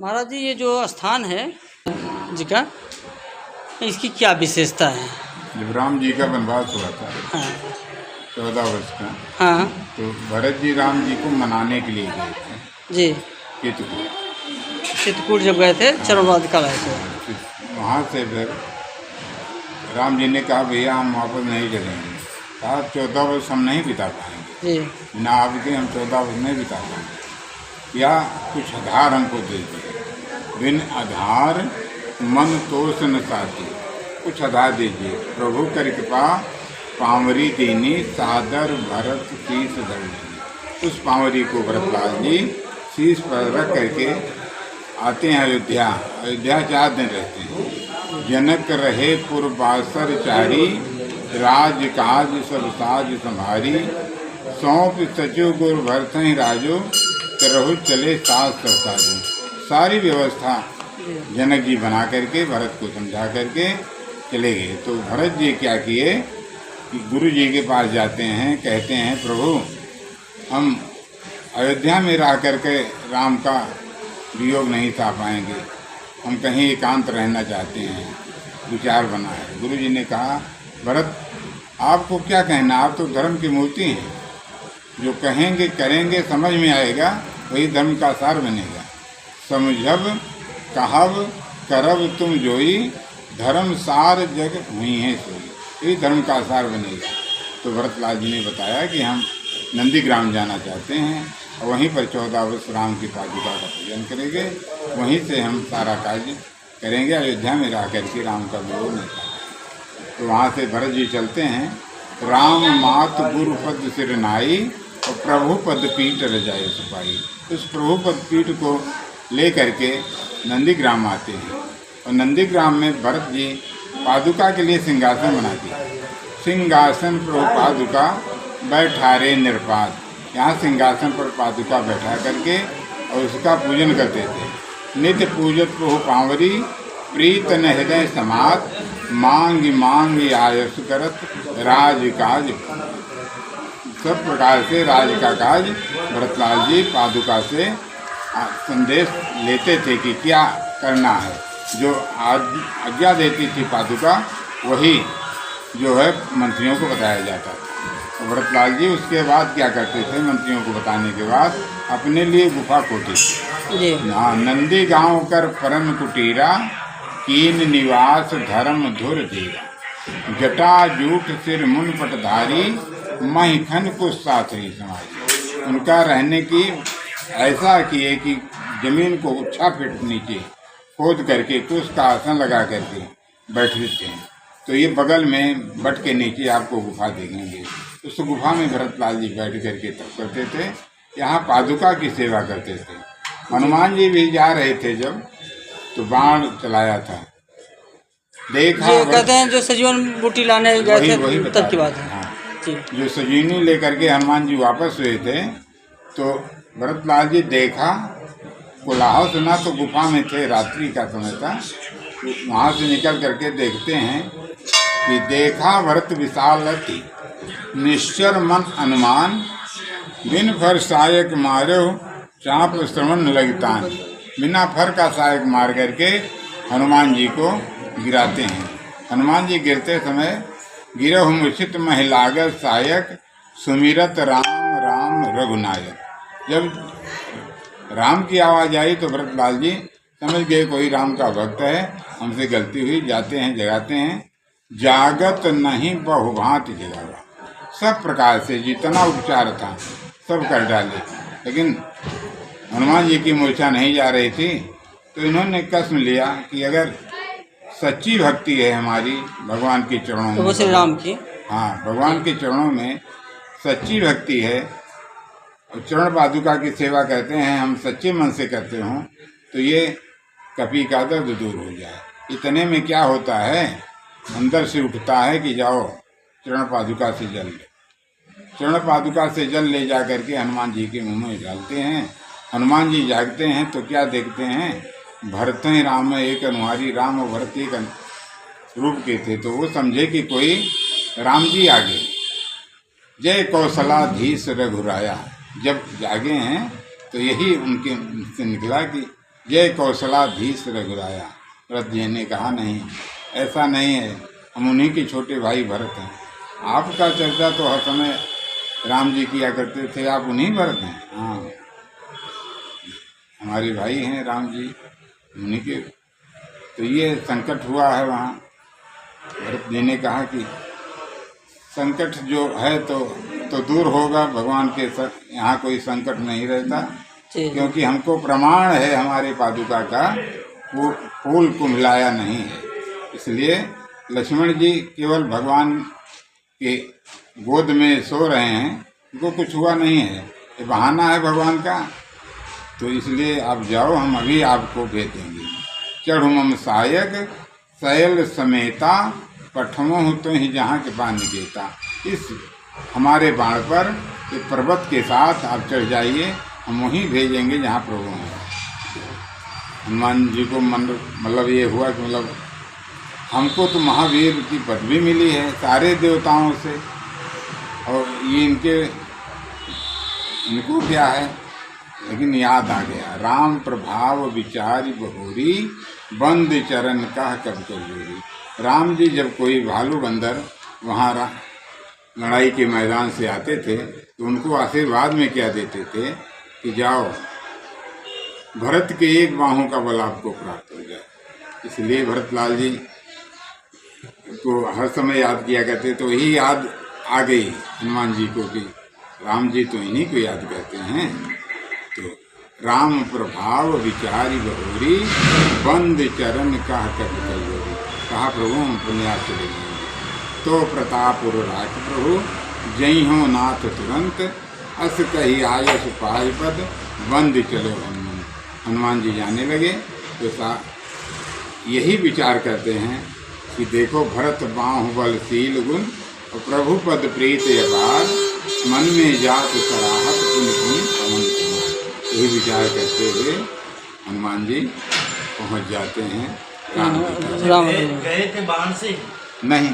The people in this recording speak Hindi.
महाराज जी, ये जो स्थान है जी का, इसकी क्या विशेषता है? जब राम जी का वनवास हुआ था हाँ 14 वर्ष का, हाँ तो भरत जी राम जी को मनाने के लिए गए थे जी, केतुपुर। चित्रकूट जब गए थे चरणवाद का आए थे। वहाँ से फिर राम जी ने कहा भैया हम वापस नहीं चलेंगे। कहा 14 वर्ष हम नहीं बिता पाएंगे, जी बिना आपके हम 14 वर्ष नहीं बिता पाएंगे, या कुछ आधार हमको दे दीजिए। बिन आधार मन तोष न साथी, कुछ आधार दीजिए। प्रभु कर कृपा पांवरी देनी, सादर भरत शीश धर लेनी। उस पांवरी को भरतलाल जी शीश पर रख करके आते हैं अयोध्या। अयोध्या 4 दिन रहते हैं। जनक रहे पुरबासर चारी, राज काज सब साज संभारी। सौंप सचिव गुरु भरत ही राजो, करहु चले साज सब साजो। सारी व्यवस्था जनक जी बना करके भरत को समझा करके चले गए। तो भरत जी क्या किए कि गुरु जी के पास जाते हैं, कहते हैं प्रभु हम अयोध्या में रह करके राम का वियोग नहीं सह पाएंगे, हम कहीं एकांत रहना चाहते हैं, विचार बना है। गुरु जी ने कहा भरत आपको क्या कहना, आप तो धर्म की मूर्ति हैं, जो कहेंगे करेंगे समझ में आएगा वही धर्म का सार बनेगा। समझब कहब करब तुम जोई, धर्म सार जग हुई है सोई, यही धर्म का सार बनेगा। तो भरतलाल जी ने बताया कि हम नंदीग्राम जाना चाहते हैं और वहीं पर 14 वर्ष राम की पादुका का पूजन करेंगे, वहीं से हम सारा कार्य करेंगे, अयोध्या में रह करके राम का वियोग नहीं करेंगे। तो वहाँ से भरत जी चलते हैं। राम मात गुरु पद सिर नाई, और प्रभु पद पीठ रजाए सुपाई। उस प्रभु पद पीठ को ले करके नंदीग्राम आते हैं, और नंदीग्राम में भरत जी पादुका के लिए सिंहासन बना दिया। सिंहासन प्रभु पादुका बैठारे निरपाद, यहाँ सिंहासन पर पादुका बैठा करके और उसका पूजन करते थे। नित्य पूजत प्रभु पांवरी, प्रीत न हृदय समात, मांग मांग आयस करत, राज काज। सब प्रकार से राज का काज भरतलाल जी पादुका से संदेश लेते थे कि क्या करना है। जो आज्ञा देती थी पादुका, वही जो है मंत्रियों को बताया जाता था। भरतलाल जी उसके बाद क्या करते थे, मंत्रियों को बताने के बाद अपने लिए गुफा खोदते थे। हाँ, नंदी गांव कर परम कुटीरा, कीन निवास धर्म धुर धीरा। जटा जूठ सिर मुन पटधारी, महिखन को साथ ही समाज। उनका रहने की ऐसा किए कि जमीन को 6 फीट नीचे खोद करके कुछ का आसन लगा करके बैठते थे। तो ये बगल में बट के नीचे आपको गुफा देखेंगे। उस गुफा में भरतलाल जी बैठ करके तप करते थे, यहाँ पादुका की सेवा करते थे। हनुमान जी भी जा रहे थे जब, तो बाण चलाया था, देखा कहते हैं जो सजीवन बूटी लाने गए थे तब की बात है। हाँ, जो सजीवनी लेकर के हनुमान जी वापस हुए थे, तो भरतलाल जी देखा, कोलाहल सुना, तो गुफा में थे, रात्रि का समय था। वहाँ से निकल करके देखते हैं कि देखा भरत विशाल अति, निश्चर मन अनुमान, बिन फर सहायक मारो, चाप श्रवण लगतान। बिना फर का सहायक मार करके हनुमान जी को गिराते हैं। हनुमान जी गिरते समय गिरहु मूर्छित महिलागत सहायक, सुमिरत राम राम रघुनायक। जब राम की आवाज़ आई तो भरतलाल जी समझ गए कोई राम का भक्त है, हमसे गलती हुई। जाते हैं, जगाते हैं। जागत नहीं बहुभांति जगावा, सब प्रकार से जितना उपचार था सब कर डाले, लेकिन हनुमान जी की मूर्छा नहीं जा रही थी। तो इन्होंने कसम लिया कि अगर सच्ची भक्ति है हमारी भगवान के चरणों में, श्री राम की, हाँ भगवान के चरणों में सच्ची भक्ति है, चरण पादुका की सेवा करते हैं, हम सच्चे मन से करते हों, तो ये कपी का दर्द दूर हो जाए। इतने में क्या होता है, अंदर से उठता है कि जाओ चरण पादुका से जल ले। चरण पादुका से जल ले जा करके हनुमान जी के मुंह में डालते हैं। हनुमान जी जागते हैं तो क्या देखते हैं, भरत ही राम एक अनुहारी, राम और भरत एक रूप के थे। तो वो समझे कि कोई राम जी आगे। जय कौशलाधीश रघुराया, जब जागे हैं तो यही उनके से निकला कि जय कौशलाधीश रघुराया। भरत जी ने कहा नहीं, ऐसा नहीं है, हम उन्हीं के छोटे भाई भरत हैं। आपका चर्चा तो हर समय राम जी किया करते थे, आप उन्हीं भरत हैं? हाँ, हमारे भाई हैं राम जी, उन्हीं के। तो ये संकट हुआ है वहाँ। भरत जी ने कहा कि संकट जो है तो दूर होगा, भगवान के यहाँ कोई संकट नहीं रहता, क्योंकि हमको प्रमाण है हमारे पादुका का, वो फूल कुम्भलाया नहीं है। इसलिए लक्ष्मण जी केवल भगवान के गोद में सो रहे हैं, उनको कुछ हुआ नहीं है, ये बहाना है भगवान का। तो इसलिए आप जाओ, हम अभी आपको भेज देंगे। चढ़ु मम सायक शैल समेता, पठमो तो ही जहाँ के पानी देता। इस हमारे बाण पर ये पर्वत के साथ आप चढ़ जाइए, हम वहीं भेजेंगे जहाँ प्रभु हैं। हनुमान जी को मतलब ये हुआ कि मतलब हमको तो महावीर की पदवी मिली है सारे देवताओं से, और ये इनको क्या है, लेकिन याद आ गया। राम प्रभाव विचारी बहोरी, बंद चरण का कब कबूरी। राम जी जब कोई भालू बंदर वहाँ लड़ाई के मैदान से आते थे तो उनको आशीर्वाद में क्या देते थे कि जाओ, भरत के एक बाहों का बल आपको प्राप्त हो जाए। इसलिए भरतलाल जी को हर समय याद किया करते, तो यही याद आ गई हनुमान जी को कि राम जी तो इन्हीं को याद करते हैं। तो राम प्रभाव विचारी बहोरी, बंद चरण कह कट कबूरी। कहा प्रभु हम पुण्यार्थ चले जाएंगे। तो प्रतापुर राख प्रभु, जय हो नाथ तुरंत, अस कही आयस पाय पद, बंद चलो हनुमान। हनुमान जी जाने लगे तो यही विचार करते हैं कि देखो भरत बाहुबलशील गुण, और प्रभु पद प्रीत अपार, मन में जात सराहत पुन पुन पवन कुमार। यही विचार करते हुए हनुमान जी पहुंच जाते हैं। राम गए थे बाण से? नहीं।